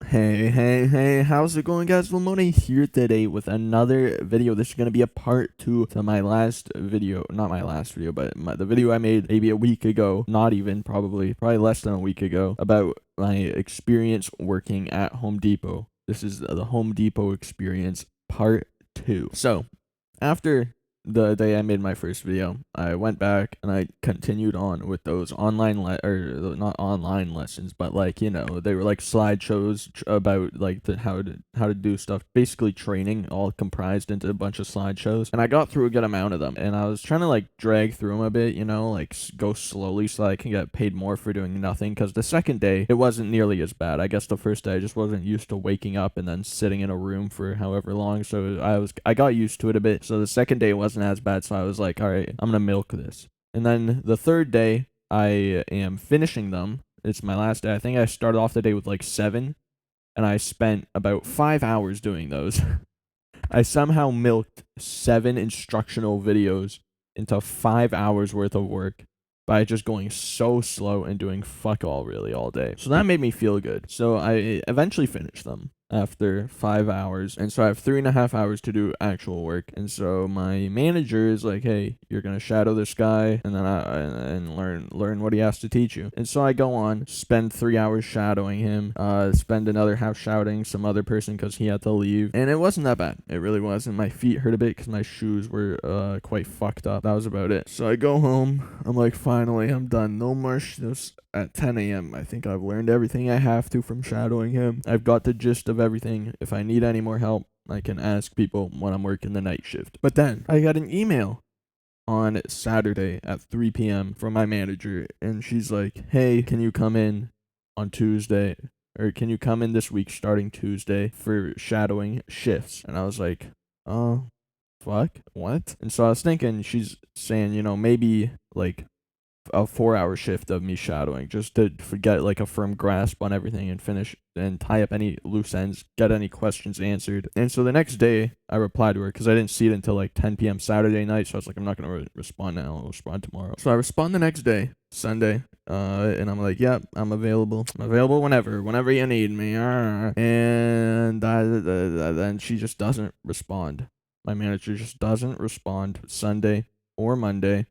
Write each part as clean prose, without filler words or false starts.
Hey, how's it going, guys? Lamone here today with another video. This is going to be a part 2 to my last video. Not my last video, but the video I made maybe a week ago. Not even, probably less than a week ago, about my experience working at Home Depot. This is the Home Depot experience part 2. So, after the day I made my first video, I went back and I continued on with those online or not online lessons, but like, you know, they were like slideshows about like how to do stuff, basically training all comprised into a bunch of slideshows. And I got through a good amount of them, and I was trying to like drag through them a bit, you know, like go slowly so I can get paid more for doing nothing, because the second day it wasn't nearly as bad. I guess the first day I just wasn't used to waking up and then sitting in a room for however long, so I got used to it a bit. So the second day wasn't as bad, so I was like, all right, I'm gonna milk this. And then the third day I am finishing them. It's my last day. I think I started off the day with like 7, and I spent about 5 hours doing those. I somehow milked 7 instructional videos into 5 hours worth of work by just going so slow and doing fuck all really all day. So that made me feel good. So I eventually finished them after 5 hours, and so I have 3.5 hours to do actual work. And so my manager is like, hey, you're gonna shadow this guy and then and learn what he has to teach you. And so I go on, spend 3 hours shadowing him, spend another half shouting some other person because he had to leave, and it wasn't that bad. It really wasn't. My feet hurt a bit because my shoes were quite fucked up. That was about it. So I go home, I'm like, finally I'm done. No more shifts. At 10 a.m. I think I've learned everything I have to from shadowing him. I've got the gist of everything. If I need any more help, I can ask people when I'm working the night shift. But then I got an email on Saturday at 3 p.m. from my manager, and she's like, hey, can you come in on Tuesday? Or can you come in this week starting Tuesday for shadowing shifts? And I was like, oh, fuck, what? And so I was thinking she's saying, you know, maybe like a 4-hour shift of me shadowing just to get like a firm grasp on everything and finish and tie up any loose ends, get any questions answered. And so the next day I replied to her because I didn't see it until like 10 p.m. Saturday night, so I was like, I'm not gonna respond now, I'll respond tomorrow. So I respond the next day, Sunday, and I'm like, yep, I'm available whenever you need me. And then she just doesn't respond. My manager just doesn't respond Sunday or Monday,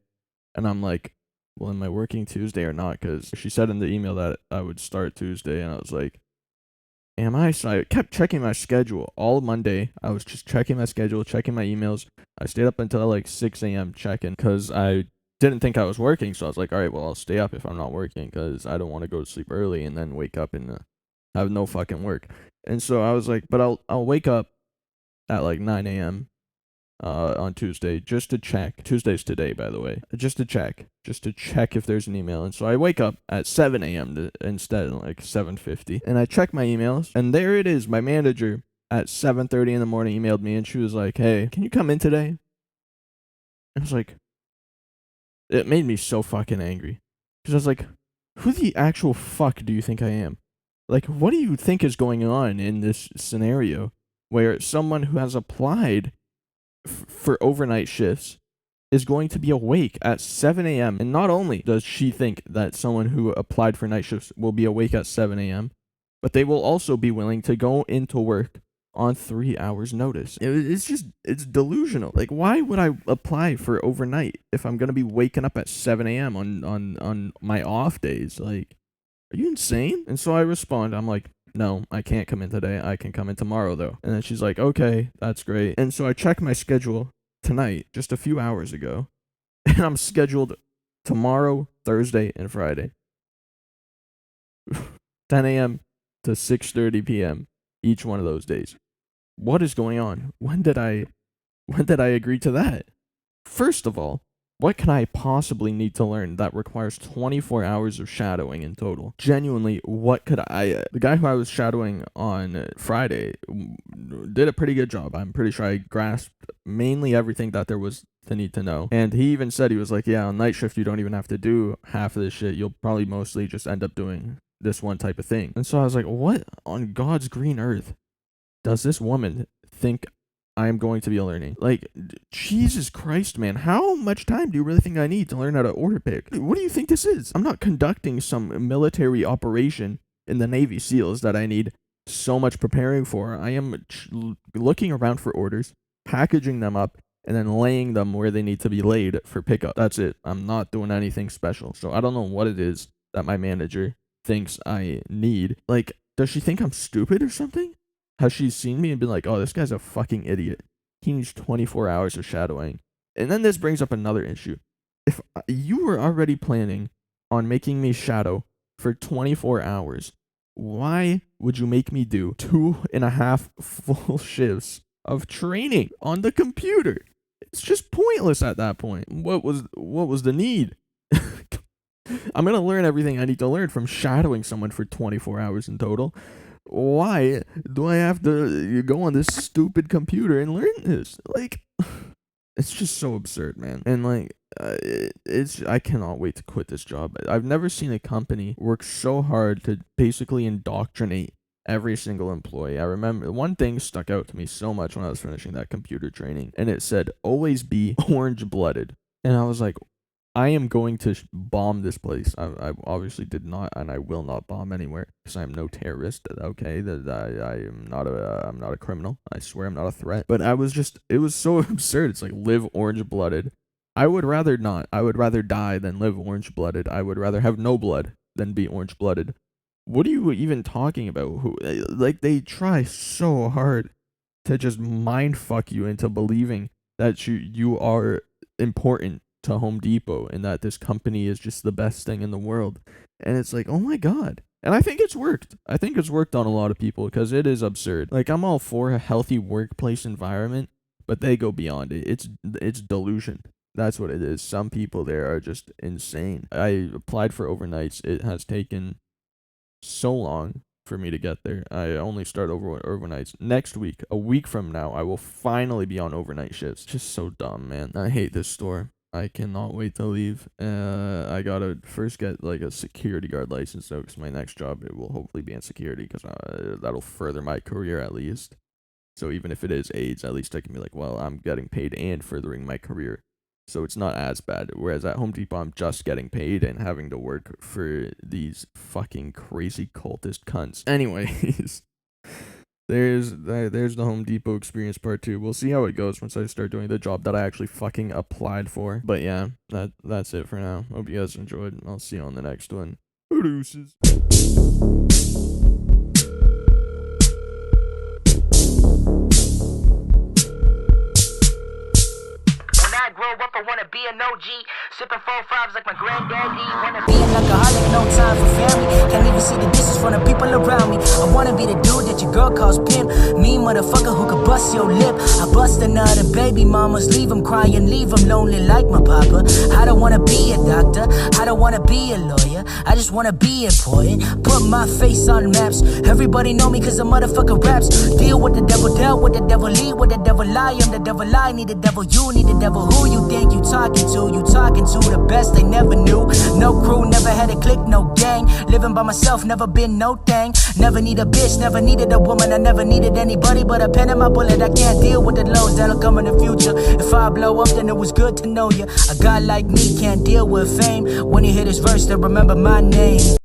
and I'm like, well, am I working Tuesday or not? Because she said in the email that I would start Tuesday, and I was like, am I? So I kept checking my schedule all Monday. I was just checking my schedule, checking my emails. I stayed up until like 6 a.m. checking because I didn't think I was working. So I was like, all right, well, I'll stay up if I'm not working because I don't want to go to sleep early and then wake up and have no fucking work. And so I was like, but I'll wake up at like 9 a.m. On Tuesday just to check. Tuesday's today, by the way. Just to check if there's an email. And so I wake up at 7 a.m. instead, like 7:50, and I check my emails, and there it is. My manager at 7:30 in the morning emailed me, and she was like, hey, can you come in today? And I was like, it made me so fucking angry because I was like, who the actual fuck do you think I am? Like, what do you think is going on in this scenario where someone who has applied for overnight shifts is going to be awake at 7 a.m. And not only does she think that someone who applied for night shifts will be awake at 7 a.m., but they will also be willing to go into work on 3 hours notice. It's delusional. Like, why would I apply for overnight if I'm going to be waking up at 7 a.m. on my off days? Like, are you insane? And so I respond, I'm like, no, I can't come in today. I can come in tomorrow, though. And then she's like, okay, that's great. And so I checked my schedule tonight, just a few hours ago, and I'm scheduled tomorrow, Thursday, and Friday. 10 a.m. to 6:30 p.m. each one of those days. What is going on? When did I agree to that? First of all, what can I possibly need to learn that requires 24 hours of shadowing in total? Genuinely, what could I... the guy who I was shadowing on Friday did a pretty good job. I'm pretty sure I grasped mainly everything that there was to need to know. And he even said, he was like, yeah, on night shift, you don't even have to do half of this shit. You'll probably mostly just end up doing this one type of thing. And so I was like, what on God's green earth does this woman think I am going to be learning? Like, Jesus Christ, man. How much time do you really think I need to learn how to order pick? What do you think this is? I'm not conducting some military operation in the Navy SEALs that I need so much preparing for. I am looking around for orders, packaging them up, and then laying them where they need to be laid for pickup. That's it. I'm not doing anything special. So I don't know what it is that my manager thinks I need. Like, does she think I'm stupid or something? Has she seen me and been like, oh, this guy's a fucking idiot. He needs 24 hours of shadowing. And then this brings up another issue. If you were already planning on making me shadow for 24 hours, why would you make me do 2.5 full shifts of training on the computer? It's just pointless at that point. What was the need? I'm gonna learn everything I need to learn from shadowing someone for 24 hours in total. Why do I have to go on this stupid computer and learn this? Like, it's just so absurd, man. And like, I cannot wait to quit this job. I've never seen a company work so hard to basically indoctrinate every single employee. I remember one thing stuck out to me so much when I was finishing that computer training, and it said, always be orange-blooded. And I was like, I am going to bomb this place. I obviously did not, and I will not bomb anywhere because I am no terrorist. Okay, that I'm not a criminal. I swear I'm not a threat. But it was so absurd. It's like, live orange-blooded. I would rather not. I would rather die than live orange-blooded. I would rather have no blood than be orange-blooded. What are you even talking about? Like, they try so hard to just mind fuck you into believing that you are important to Home Depot and that this company is just the best thing in the world. And it's like, oh my god. And I think it's worked. I think it's worked on a lot of people because it is absurd. Like, I'm all for a healthy workplace environment, but they go beyond it. It's delusion. That's what it is. Some people there are just insane. I applied for overnights. It has taken so long for me to get there. I only start overnights next week. A week from now, I will finally be on overnight shifts. Just so dumb, man. I hate this store. I cannot wait to leave. I gotta first get like a security guard license though, because my next job, it will hopefully be in security, because that'll further my career at least. So even if it is AIDS, at least I can be like, well, I'm getting paid and furthering my career. So it's not as bad. Whereas at Home Depot, I'm just getting paid and having to work for these fucking crazy cultist cunts. Anyways, there's the Home Depot experience part 2. We'll see how it goes once I start doing the job that I actually fucking applied for. But yeah, that's it for now. Hope you guys enjoyed. I'll see you on the next one. Deuces. Grow up, I wanna be an OG. Sipping 4-5s like my granddaddy. Wanna be an alcoholic, no time for family. Can't even see the dishes from the people around me. I wanna be the dude that your girl calls pimp. Me, motherfucker, who could bust your lip. I bust another baby mamas, leave them crying, leave them lonely like my papa. I don't wanna be a doctor, I don't wanna be a lawyer. I just wanna be important, put my face on maps. Everybody know me cause the motherfucker raps. Deal with the devil, dealt with the devil, lead with the devil, lie. I'm the devil, I need the devil, you need the devil. Who you think you talking to? You talking to the best they never knew. No crew, never had a clique, no gang. Living by myself, never been no thing. Never need a bitch, never needed a woman. I never needed anybody but a pen and my bullet. I can't deal with the lows that'll come in the future. If I blow up, then it was good to know you. A guy like me can't deal with fame. When you hear this verse, then remember my name.